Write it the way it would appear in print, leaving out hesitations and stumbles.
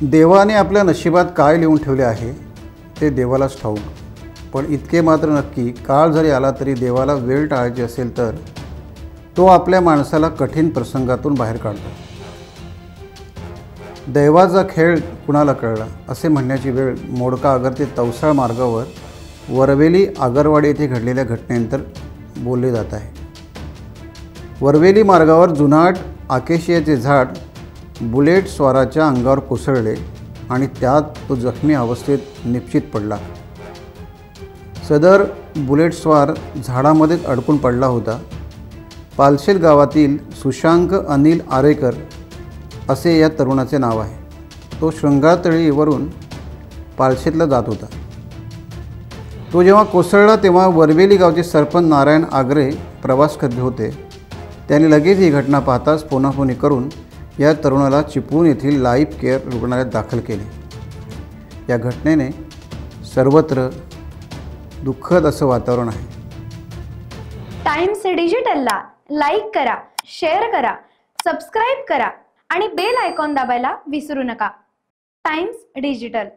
देवाने आपल्या नशिबात काय लिहून ठेवले आहे ते देवालाच ठाऊक, पण इतके मात्र नक्की काळ जरी आला तरी देवाला वेळ टाळायची असेल तर तो आपल्या माणसाला कठीण प्रसंगातून बाहेर काढतो। दैवाचा खेळ कुणाला कळला असे म्हणण्याची वेळ मोडका आगर ते तवसाळ मार्गावर वरवेली आगरवाडी येथे घडलेल्या घटनेनंतर बोलले जात आहे। वरवेली मार्गावर जुनाट आकेशियाचे झाड बुलेट स्वाराच्या अंगावर कोसळले आणि त्यात तो जखमी अवस्थेत निश्चित पडला। सदर बुलेट स्वार झाडामध्येच अडकून पडला होता। पालशेत गावातील सुशांक अनिल आरेकर असे या तरुणाचे नाव आहे। तो शृंगारतळीवरून पालशेतला जात होता। तो जेव्हा कोसळला तेव्हा वरवेली गावचे सरपंच नारायण आगरे प्रवास करत होते। त्यांनी लगेच ही घटना पाहताच फोनाफोनी करून या तरुणाला चिपळूण येथील लाईफ केअर रुग्णालयात दाखल केले। या घटनेने सर्वत्र दुःखद असं वातावरण आहे। टाइम्स डिजिटलला लाईक करा, शेअर करा, सबस्क्राइब करा आणि बेल आयकॉन दाबायला विसरू नका। Times digital.